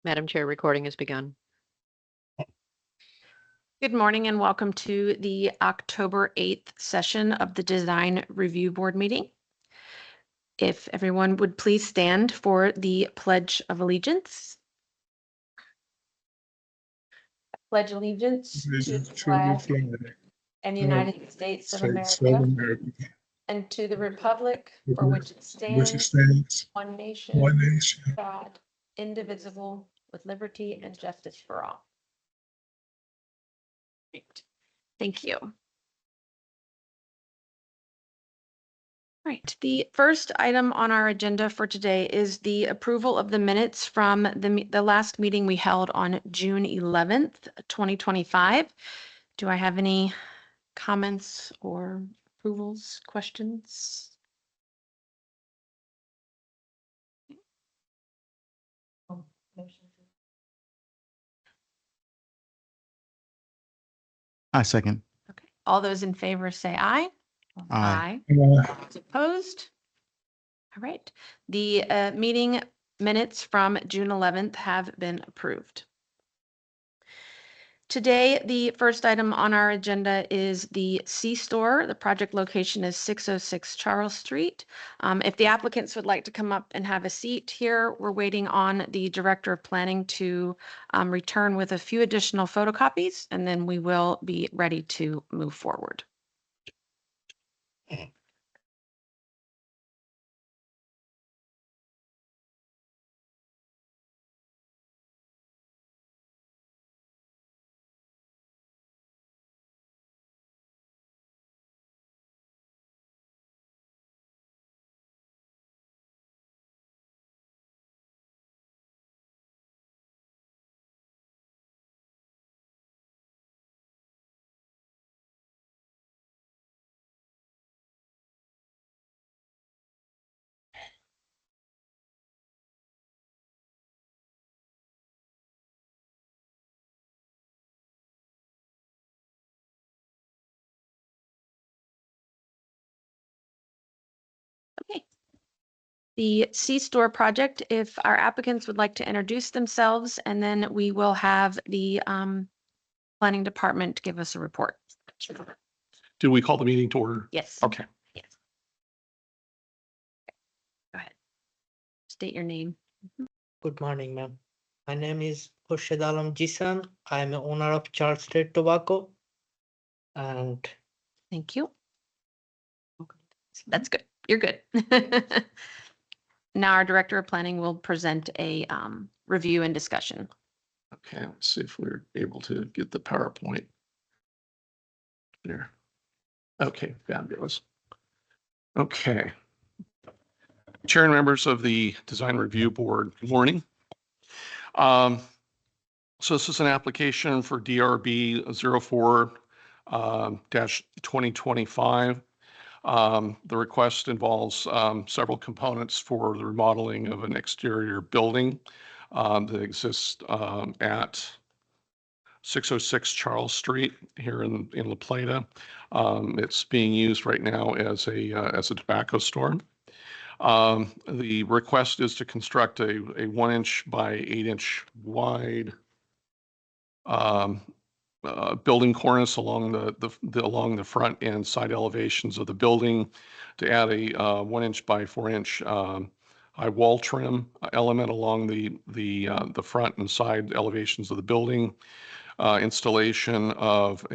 Madam Chair, recording has begun. Good morning and welcome to the October 8th session of the Design Review Board meeting. If everyone would please stand for the Pledge of Allegiance. Pledge allegiance to the flag and United States of America and to the republic for which it stands, one nation, God, indivisible, with liberty and justice for all. Great. Thank you. Right. The first item on our agenda for today is the approval of the minutes from the last meeting we held on June 11th, 2025. Do I have any comments or approvals, questions? I second. Okay. All those in favor say aye. Aye. Those opposed? All right. The meeting minutes from June 11th have been approved. Today, the first item on our agenda is the C-Store. The project location is 606 Charles Street. If the applicants would like to come up and have a seat here, we're waiting on the Director of Planning to return with a few additional photocopies, and then we will be ready to move forward. Okay. The C-Store project, if our applicants would like to introduce themselves, and then we will have the planning department give us a report. Do we call the meeting to order? Yes. Okay. Yes. Go ahead. State your name. Good morning, ma'am. My name is Khurshid Alam Jisan. I am the owner of Charles Street Tobacco. And Thank you. That's good. You're good. Now our Director of Planning will present a review and discussion. Okay, let's see if we're able to get the PowerPoint there. Okay, fabulous. Okay. Chair and members of the Design Review Board, good morning. So this is an application for DRB 04-2025. The request involves several components for the remodeling of an exterior building that exists at 606 Charles Street here in La Plata. It's being used right now as a tobacco store. The request is to construct a 1-inch by 8-inch wide building cornice along the front and side elevations of the building, to add a 1-inch by 4-inch high wall trim element along the front and side elevations of the building. Installation of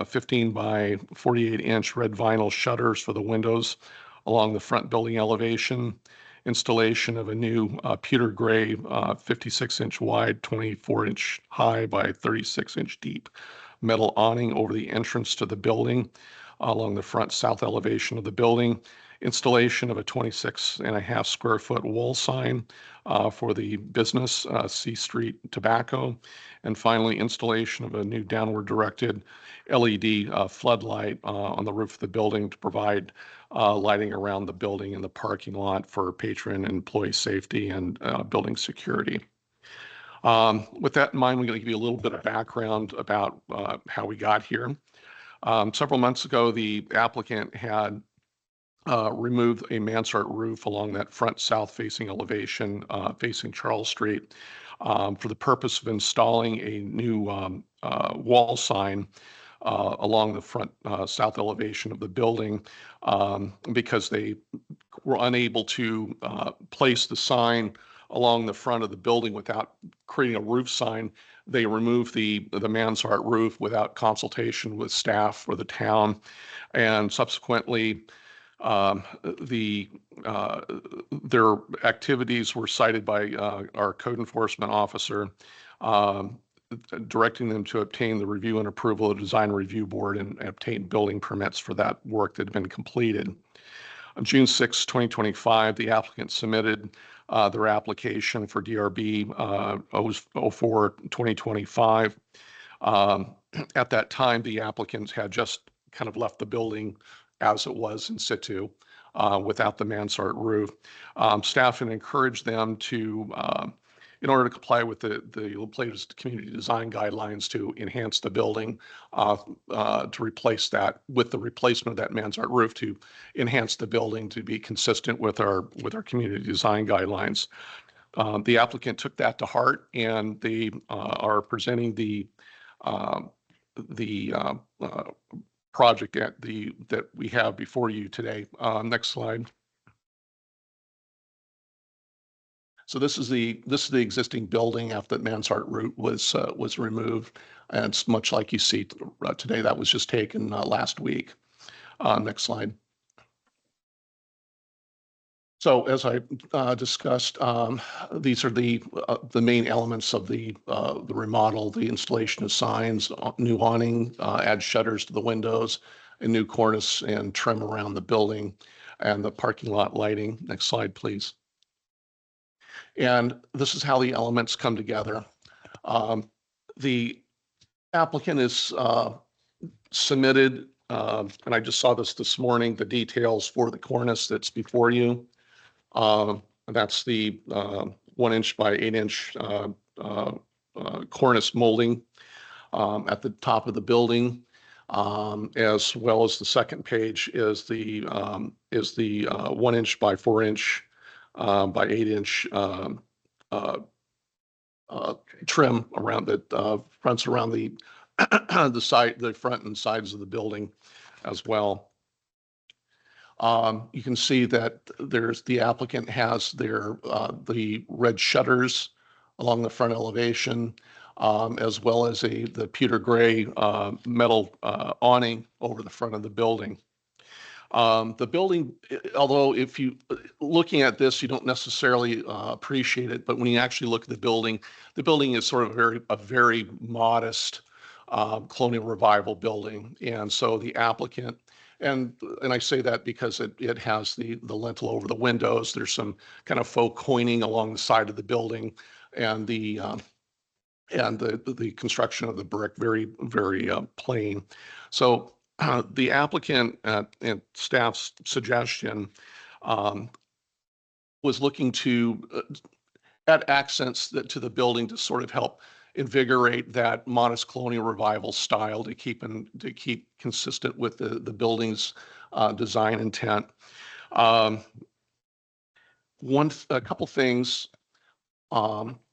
15 by 48-inch red vinyl shutters for the windows along the front building elevation. Installation of a new pewter gray 56-inch wide, 24-inch high by 36-inch deep metal awning over the entrance to the building along the front south elevation of the building. Installation of a 26.5 square foot wall sign for the business, C Street Tobacco. And finally, installation of a new downward directed LED floodlight on the roof of the building to provide lighting around the building and the parking lot for patron and employee safety and building security. With that in mind, we're going to give you a little bit of background about how we got here. Several months ago, the applicant had removed a mansard roof along that front south facing elevation facing Charles Street for the purpose of installing a new wall sign along the front south elevation of the building, because they were unable to place the sign along the front of the building without creating a roof sign. They removed the mansard roof without consultation with staff or the town, and subsequently their activities were cited by our code enforcement officer, directing them to obtain the review and approval of the design review board and obtain building permits for that work that had been completed. On June 6, 2025, the applicant submitted their application for DRB 04-2025. At that time, the applicants had just kind of left the building as it was in situ, without the mansard roof. Staff had encouraged them to, in order to comply with the latest community design guidelines, to enhance the building, to replace that with the replacement of that mansard roof, to enhance the building to be consistent with our community design guidelines. The applicant took that to heart, and they are presenting the project that we have before you today. Next slide. So this is the existing building after the mansard roof was removed, and it's much like you see today. That was just taken last week. Next slide. So as I discussed, these are the main elements of the remodel: the installation of signs, new awning, add shutters to the windows, a new cornice and trim around the building, and the parking lot lighting. Next slide, please. And this is how the elements come together. The applicant is submitted, and I just saw this morning, the details for the cornice that's before you. That's the 1 inch by 8 inch cornice molding at the top of the building, as well as the second page is the 1 inch by 4 inch by 8 inch trim around the fronts around the the front and sides of the building as well. You can see that the applicant has the red shutters along the front elevation, as well as the pewter gray metal awning over the front of the building. The building, although if you looking at this, you don't necessarily appreciate it, but when you actually look at the building is sort of a very modest colonial revival building. And so the applicant, and I say that because it has the lintel over the windows. There's some kind of faux coining along the side of the building, and the construction of the brick very plain. So the applicant and staff's suggestion was looking to add accents to the building to sort of help invigorate that modest colonial revival style, to keep consistent with the building's design intent. A couple things.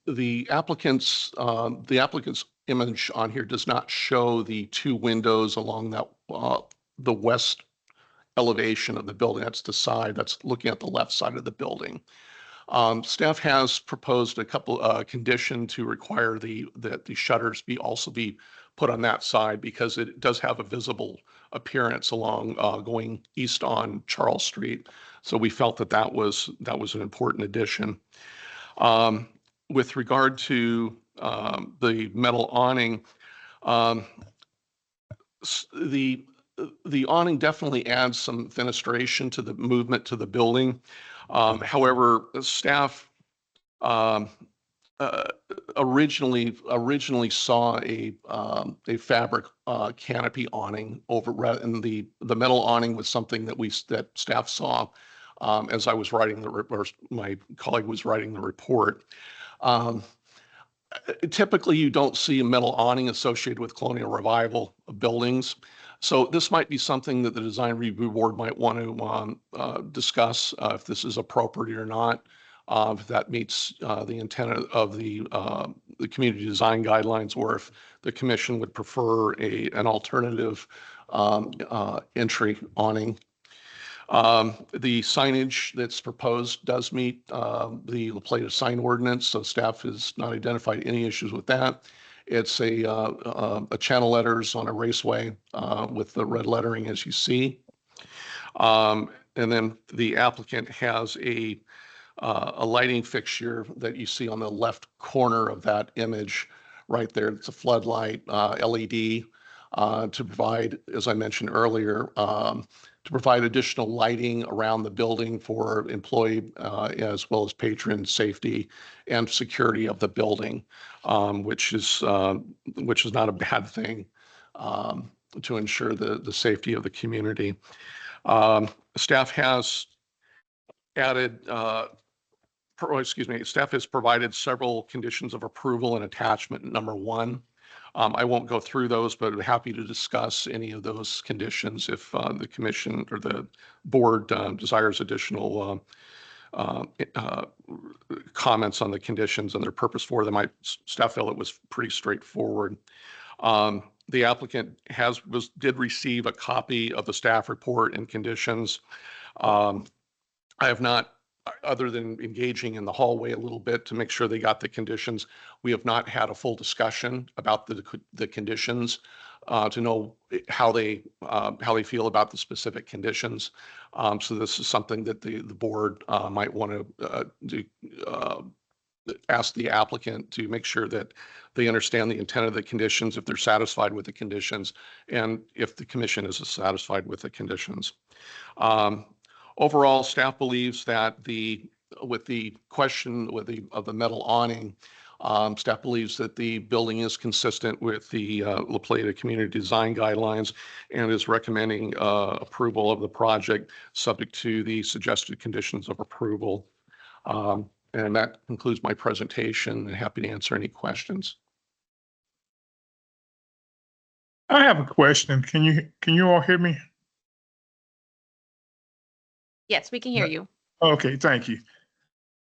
The applicant's image on here does not show the two windows along that the west elevation of the building. That's the side that's looking at the left side of the building. Staff has proposed a couple condition to require that the shutters also be put on that side, because it does have a visible appearance along going east on Charles Street. So we felt that was an important addition. With regard to the metal awning, the awning definitely adds some fenestration to the movement to the building. However, staff originally saw a fabric canopy awning over, and the metal awning was something that staff saw as I was writing or my colleague was writing the report. Typically, you don't see a metal awning associated with colonial revival buildings. So this might be something that the design review board might want to discuss if this is appropriate or not. that meets the intent of the community design guidelines, or if the commission would prefer an alternative entry awning. The signage that's proposed does meet the La Plata sign ordinance, so staff has not identified any issues with that. It's a channel letters on a raceway with the red lettering as you see. And then the applicant has a lighting fixture that you see on the left corner of that image right there. It's a floodlight LED to provide, as I mentioned earlier, to provide additional lighting around the building for employee as well as patron safety and security of the building, which is not a bad thing to ensure the safety of the community. Staff has added, staff has provided several conditions of approval in attachment number 1. I won't go through those, but I'm happy to discuss any of those conditions if the commission or the board desires additional comments on the conditions and their purpose for them. Staff felt it was pretty straightforward. The applicant did receive a copy of the staff report and conditions. I have not, other than engaging in the hallway a little bit to make sure they got the conditions, we have not had a full discussion about the conditions to know how they feel about the specific conditions. So this is something that the board might want to ask the applicant to make sure that they understand the intent of the conditions, if they're satisfied with the conditions, and if the commission is satisfied with the conditions. Overall, staff believes that with the question of the metal awning, staff believes that the building is consistent with the La Plata Community Design Guidelines and is recommending approval of the project subject to the suggested conditions of approval. And that concludes my presentation, and happy to answer any questions. I have a question. Can you all hear me? Yes, we can hear you. Okay, thank you.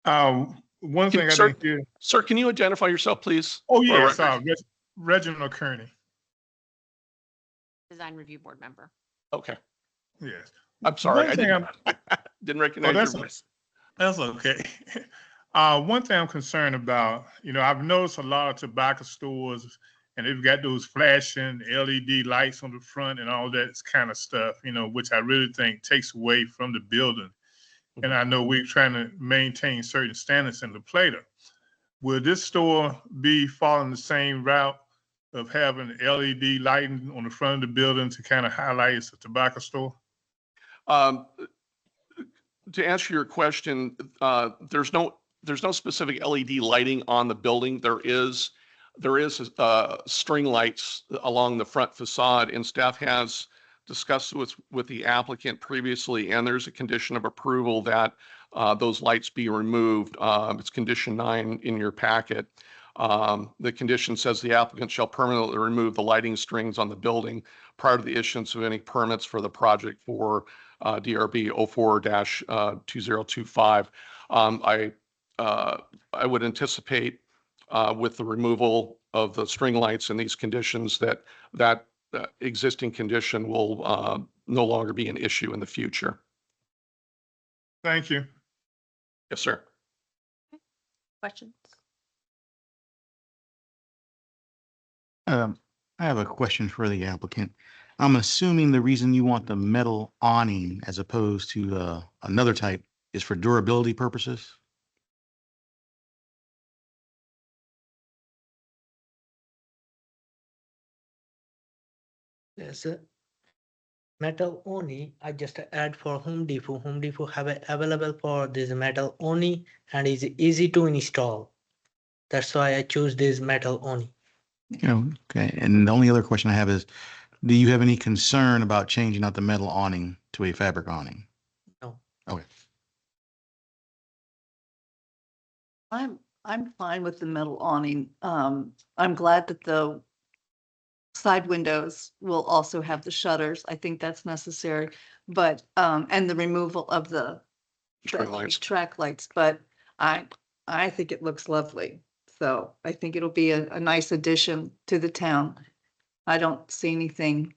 One thing I Sir, didn't hear. Sir, can you identify yourself, please? Oh, For yes, record. Reginald Kearney. Design Review Board member. Okay, Yes. I'm sorry. One I thing didn't recognize that's, your voice. that's okay. One thing I'm concerned about, I've noticed a lot of tobacco stores and they've got those flashing LED lights on the front and all that kind of stuff, which I really think takes away from the building. And I know we're trying to maintain certain standards in La Plata. Will this store be following the same route of having LED lighting on the front of the building to kind of highlight it's a tobacco store? To answer your question, there's no specific LED lighting on the building. There is string lights along the front facade, and staff has discussed with the applicant previously, and there's a condition of approval that those lights be removed. It's condition 9 in your packet. The condition says the applicant shall permanently remove the lighting strings on the building prior to the issuance of any permits for the project for DRB 04-2025. I would anticipate with the removal of the string lights and these conditions that existing condition will no longer be an issue in the future. Thank you. Yes, sir. Questions? I have a question for the applicant. I'm assuming the reason you want the metal awning as opposed to another type is for durability purposes? Yes, metal only. I just add for Home Depot. Home Depot have it available for this metal only and is easy to install. That's why I choose this metal only. Okay. And the only other question I have is, do you have any concern about changing out the metal awning to a fabric awning? No. Okay. I'm fine with the metal awning. I'm glad that the side windows will also have the shutters. I think that's necessary, but and the removal of the String lights. track lights. But I think it looks lovely. So I think it'll be a nice addition to the town. I don't see anything.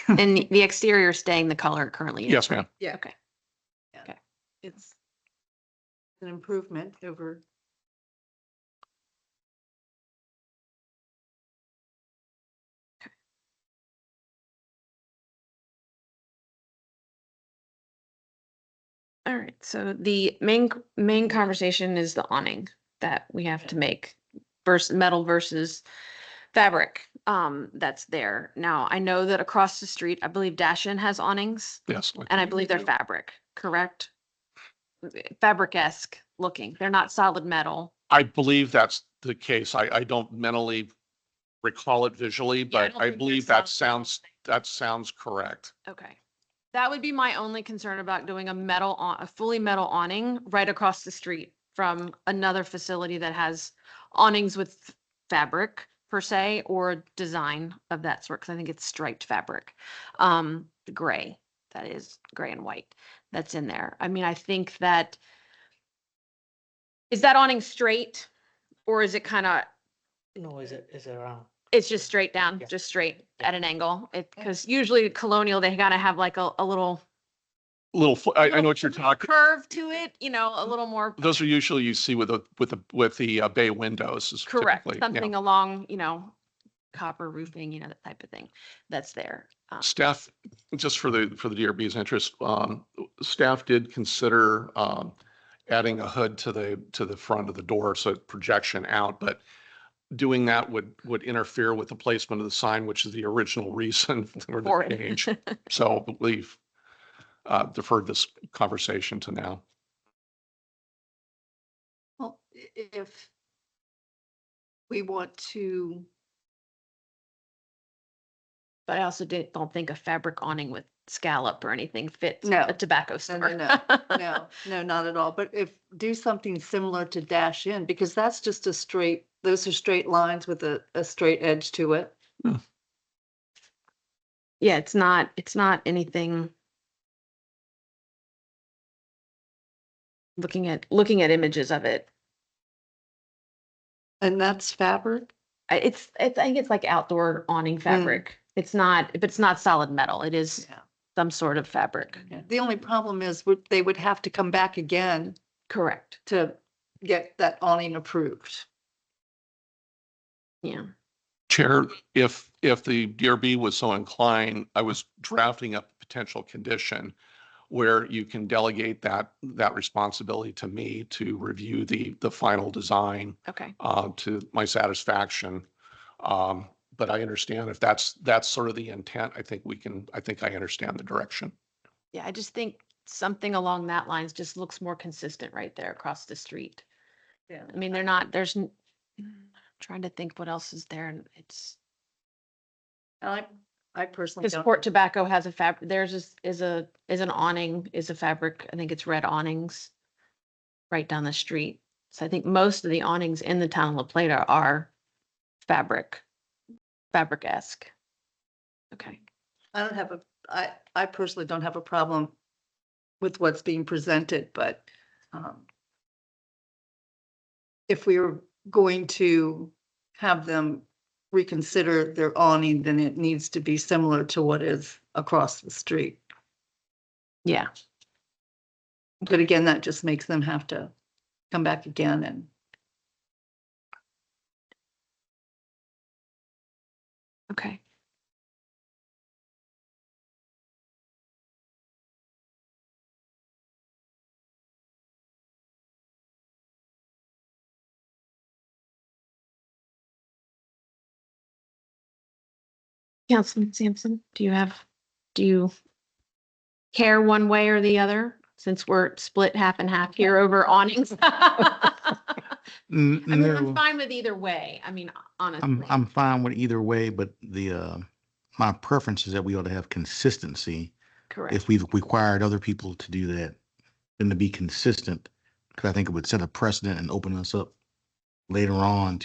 And the exterior staying the color it currently is. Yes, right? ma'am. Yeah. Okay. Okay. It's an improvement over. All right, so the main conversation is the awning that we have to make versus metal versus fabric, that's there. Now, I know that across the street, I believe Dashin has awnings, Yes. and I believe they're fabric, correct? Fabric-esque looking. They're not solid metal. I believe that's the case. I don't mentally recall it visually, Yeah, I but don't I think they're believe solid metal. that sounds correct. Okay. That would be my only concern about doing a fully metal awning right across the street from another facility that has awnings with fabric per se, or design of that sort, because I think it's striped fabric. The gray, that is gray and white, that's in there. I mean, I think that, is that awning straight? Or is it kind of, No, is it around? it's just straight down, Yeah. just straight Yeah. at an angle? Because usually colonial, they gotta have like a little I know what you're talking. curve to it, you know, a little more Those are usually you see with the bay windows is correct, typically, yeah. something along, you know, copper roofing, you know, that type of thing that's there. Staff, just for the DRB's interest, staff did consider adding a hood to the front of the door, so projection out, but doing that would interfere with the placement of the sign, which is the original reason for For the it. change. So we've deferred this conversation to now. Well, if we want to, But I also don't think a fabric awning with scallop or anything fits No. a tobacco no, store. no, not at all. But if do something similar to Dash In, because that's just a straight, those are straight lines with a straight edge to it. Yeah, it's not anything. Looking at images of it, And that's fabric. I think it's like outdoor awning fabric. It's not, but it's not solid metal. It is Yeah. some sort of fabric. Yeah. The only problem is they would have to come back again Correct. to get that awning approved. Yeah. Chair, if the DRB was so inclined, I was drafting up a potential condition where you can delegate that responsibility to me to review the final design Okay. to my satisfaction. But I understand if that's sort of the intent, I think I understand the direction. Yeah, I just think something along that lines just looks more consistent right there across the street. Yeah. I mean, trying to think what else is there, and it's, I personally because don't. Port Tobacco has a fabric, theirs is an awning, is a fabric, I think it's red awnings right down the street. So I think most of the awnings in the town of La Plata are fabric-esque. Okay. I personally don't have a problem with what's being presented, but if we were going to have them reconsider their awning, then it needs to be similar to what is across the street. Yeah. But again, that just makes them have to come back again and. Okay. Councilman Sampson, do you care one way or the other, since we're split half and half here over awnings? I mean, I'm No, fine with either way. I mean, honestly. I'm fine with either way, but my preference is that we ought to have consistency. Correct. If we've required other people to do that, then to be consistent, because I think it would set a precedent and open us up later on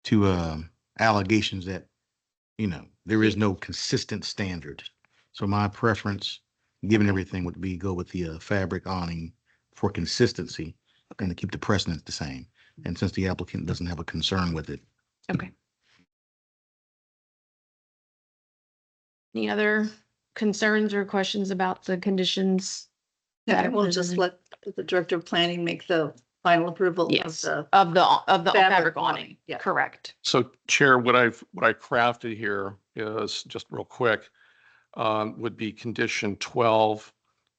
to allegations that, there is no consistent standard. So my preference, given everything, would be go with the fabric awning for consistency and to keep the precedent the same. And since the applicant doesn't have a concern with it. Okay. Any other concerns or questions about the conditions? that And are we'll just presented? let the director of planning make the final approval of Yes, the. of the fabric fabric awning, awning, yeah. correct. So Chair, what I crafted here is just real quick, would be condition 12,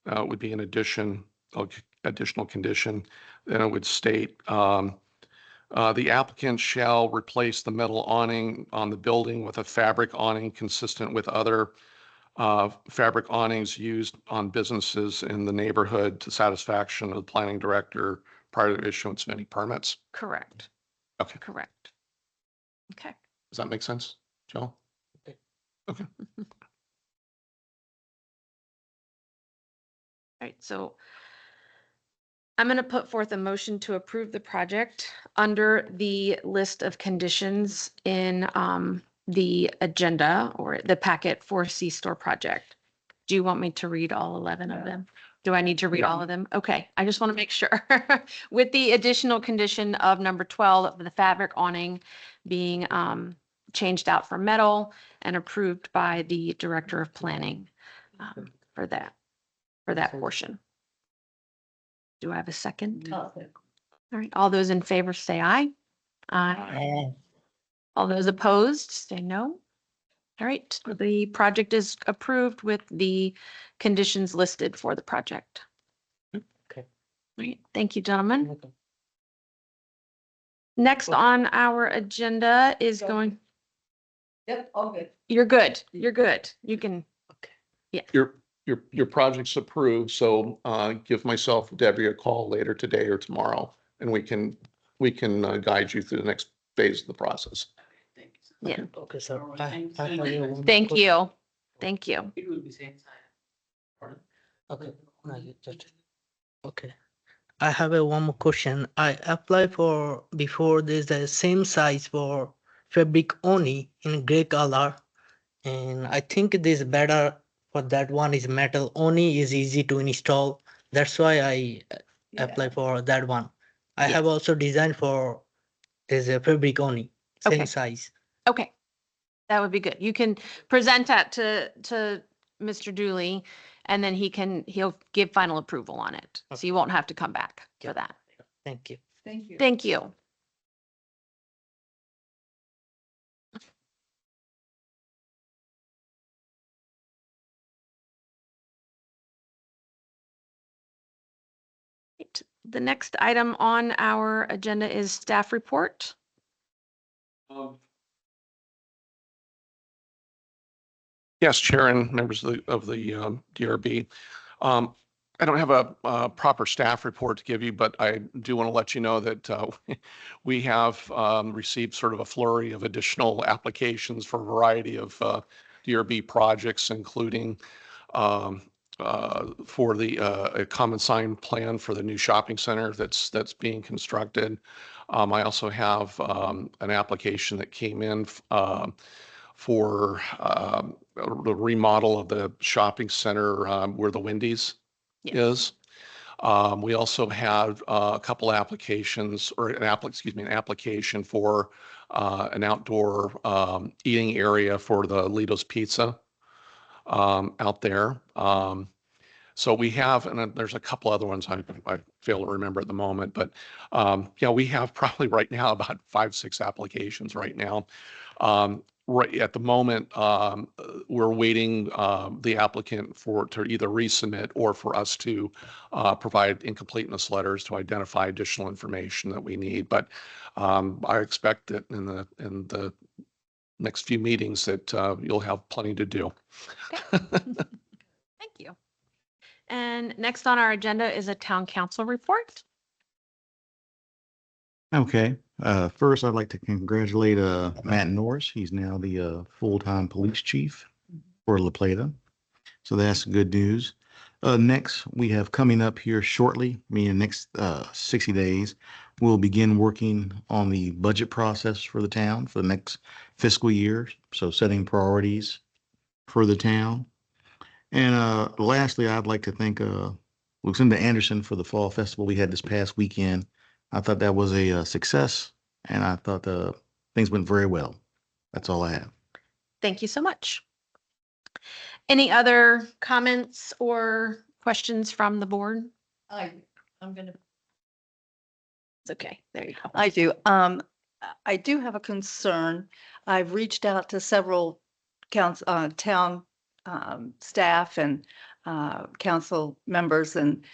would be an additional condition. Then it would state, the applicant shall replace the metal awning on the building with a fabric awning consistent with other fabric awnings used on businesses in the neighborhood to satisfaction of the planning director prior to issuance of any permits. Correct. Okay. Correct. Okay. Does that make sense, Joe? Okay. All right, so I'm going to put forth a motion to approve the project under the list of conditions in the agenda or the packet for C-Store project. Do you want me to read all 11 of them? Do I need to read all of them? Okay, I just want to make sure. With the additional condition of number 12, of the fabric awning being changed out for metal and approved by the Director of Planning for that portion. Do I have a second? All right, all those in favor say aye. Aye. All those opposed say no. All right, the project is approved with the conditions listed for the project. Okay. All right, thank you, gentlemen. Okay. Next on our agenda is going, Yep, all good. you're good, you're good. You can, Your project's approved, so give myself, Debbie, a call later today or tomorrow, and we can guide you through the next phase of the process. yeah, Okay, sir. I have one thank question. you, thank you. It will be same size. Okay. No, you just- Okay. I have a one more question. I apply for before there's the same size for fabric only in gray color. And I think this better for that one is metal only is easy to install. That's why I apply for that one. I have also designed for there's a fabric only, same Okay. size. Okay, that would be good. You can present that to Mr. Dooley, and then he'll give final approval on it. So you won't have to come back for Yeah. that. Thank you. Thank you. Thank you. Right, the next item on our agenda is staff report. Yes, Chair and members of the DRB. I don't have a proper staff report to give you, but I do want to let you know that we have received sort of a flurry of additional applications for a variety of DRB projects, including for the a common sign plan for the new shopping center that's being constructed. I also have an application that came in for the remodel of the shopping center where the Wendy's Yes. is. We also have a couple applications, or an application for an outdoor eating area for the Lido's Pizza out there. So we have, and then there's a couple other ones I fail to remember at the moment, but yeah, we have probably right now about 5-6 applications right now. Right at the moment, we're waiting the applicant to either resubmit or for us to provide incompleteness letters to identify additional information that we need. But I expect that in the next few meetings that you'll have plenty to do. Thank you. And next on our agenda is a town council report. Okay, first I'd like to congratulate Matt Norris. He's now the full-time police chief for La Plata. So that's good news. Next, we have coming up here shortly, meaning next 60 days, we'll begin working on the budget process for the town for the next fiscal year. So setting priorities for the town. And lastly, I'd like to thank Lucinda Anderson for the Fall Festival we had this past weekend. I thought that was a success, and I thought things went very well. That's all I have. Thank you so much. Any other comments or questions from the board? I'm gonna. It's okay. There you go. I do. I do have a concern. I've reached out to several town staff and council members, and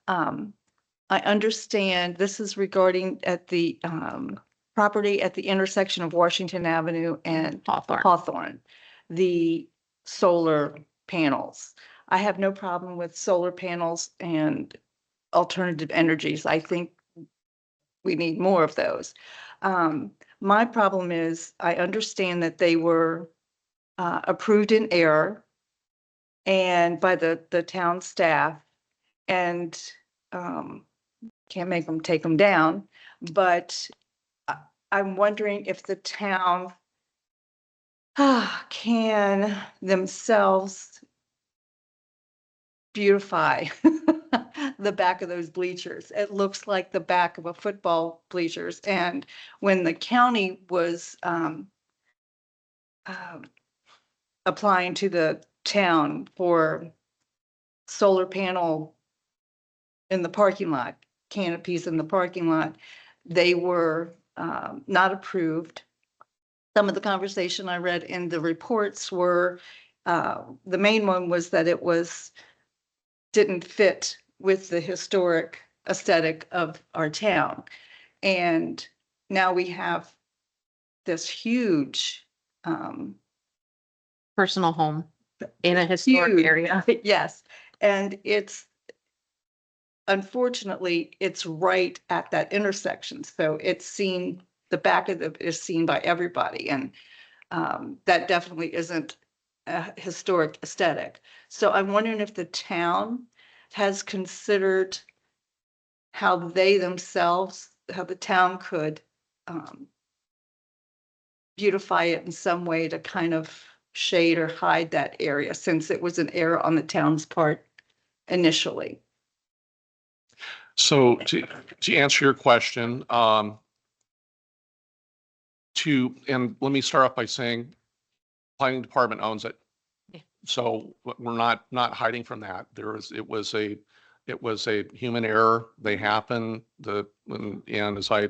I understand this is regarding at the property at the intersection of Washington Avenue and Hawthorne, the solar panels. I have no problem with solar panels and alternative energies. I think we need more of those. My problem is I understand that they were approved in error and by the town staff, and can't make them take them down, but I'm wondering if the town can themselves beautify the back of those bleachers. It looks like the back of a football bleachers. And when the county was applying to the town for solar panel in the parking lot, canopies in the parking lot, they were not approved. Some of the conversation I read in the reports were, the main one was that it didn't fit with the historic aesthetic of our town. And now we have this huge, Personal home in a historic huge- area. yes, and unfortunately, it's right at that intersection. So it's seen, the back of it is seen by everybody. And that definitely isn't a historic aesthetic. So I'm wondering if the town has considered how they themselves, how the town could beautify it in some way to kind of shade or hide that area, since it was an error on the town's part initially. So to answer your question, and let me start off by saying, planning department owns it. Yeah. So we're not hiding from that. It was a human error. They happen. And as I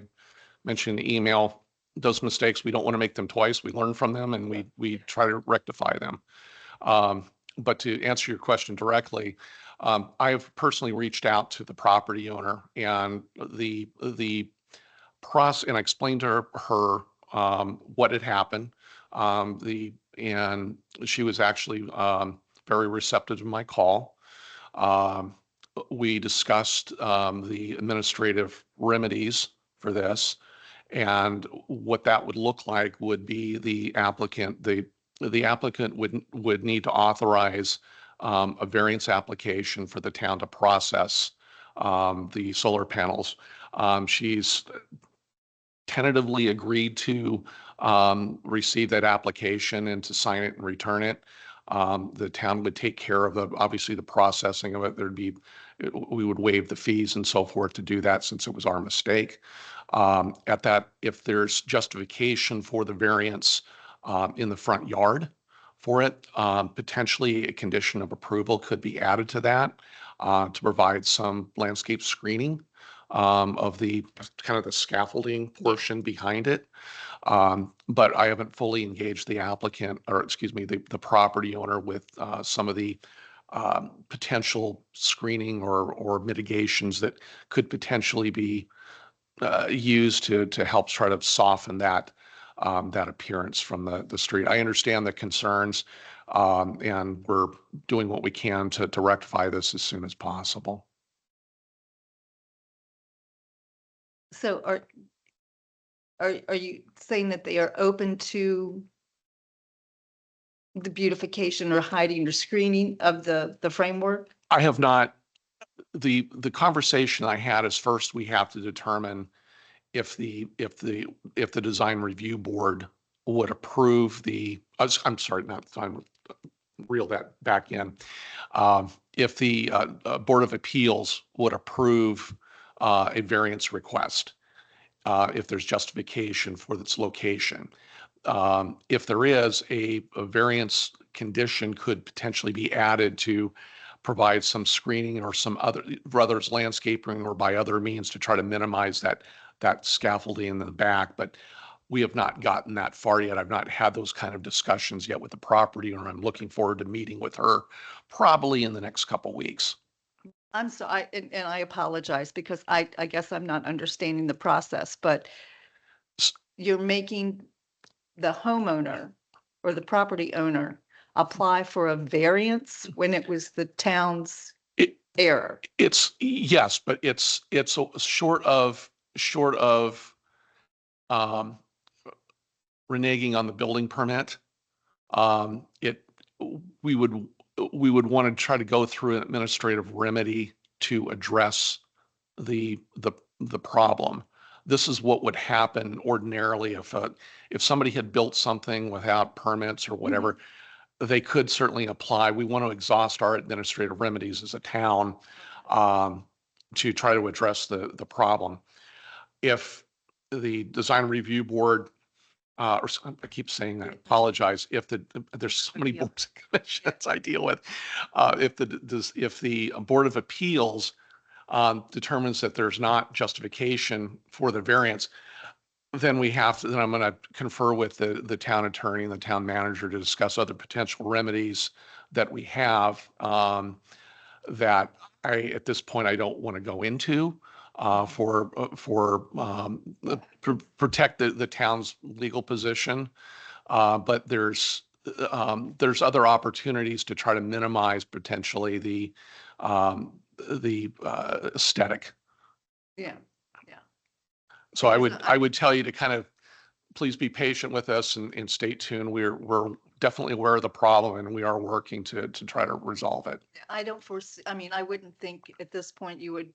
mentioned in the email, those mistakes, we don't want to make them twice. We learn from them and we try to rectify them. But to answer your question directly, I've personally reached out to the property owner, and the process, and I explained to her what had happened. And she was actually very receptive to my call. We discussed the administrative remedies for this, and what that would look like would be the applicant would need to authorize a variance application for the town to process the solar panels. She's tentatively agreed to receive that application and to sign it and return it. The town would take care of obviously the processing of it. We would waive the fees and so forth to do that, since it was our mistake. At that, if there's justification for the variance in the front yard for it, potentially a condition of approval could be added to that to provide some landscape screening of the kind of the scaffolding portion behind it. But I haven't fully engaged the applicant, or excuse me, the property owner with some of the potential screening or mitigations that could potentially be used to help try to soften that appearance from the street. I understand the concerns, and we're doing what we can to rectify this as soon as possible. So are you saying that they are open to the beautification or hiding or screening of the framework? I have not. The conversation I had is, first we have to determine if the design review board would approve I'm sorry, not design, reel that back in. if the Board of Appeals would approve a variance request, if there's justification for its location. If there is, a variance condition could potentially be added to provide some screening or some other, whether it's landscaping or by other means to try to minimize that scaffolding in the back. But we have not gotten that far yet. I've not had those kind of discussions yet with the property owner. I'm looking forward to meeting with her probably in the next couple weeks. I'm so, and I apologize because I guess I'm not understanding the process, but you're making the homeowner or the property owner apply for a variance when it was the town's error. It's, yes, but it's short of reneging on the building permit. We would want to try to go through an administrative remedy to address the problem. This is what would happen ordinarily if somebody had built something without permits or whatever. They could certainly apply. We want to exhaust our administrative remedies as a town to try to address the problem. If the design review board, or I keep saying that, apologize, if there's so many boards and commissions I deal with. If the Board of Appeals determines that there's not justification for the variance, then I'm going to confer with the town attorney and the town manager to discuss other potential remedies that we have that at this point, I don't want to go into protect the town's legal position. But there's other opportunities to try to minimize potentially the aesthetic. Yeah. So I Because would tell you to kind of please be patient with us and stay tuned. We're definitely aware of the problem and we are working to try to resolve it. I don't foresee, I mean, I wouldn't think at this point you would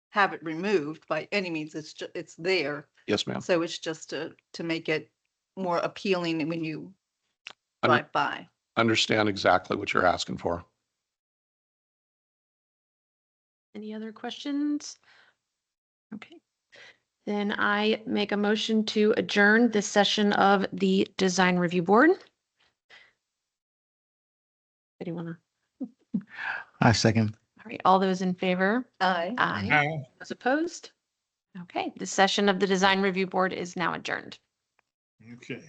have it removed by any means. It's there. Yes, ma'am. So it's just to make it more appealing when you Under- drive by. Understand exactly what you're asking for. Any other questions? Okay. Then I make a motion to adjourn this session of the Design Review Board. Do you want to? I second. All right, all those in favor? Aye. Aye. Those opposed? Okay, the session of the Design Review Board is now adjourned. Okay.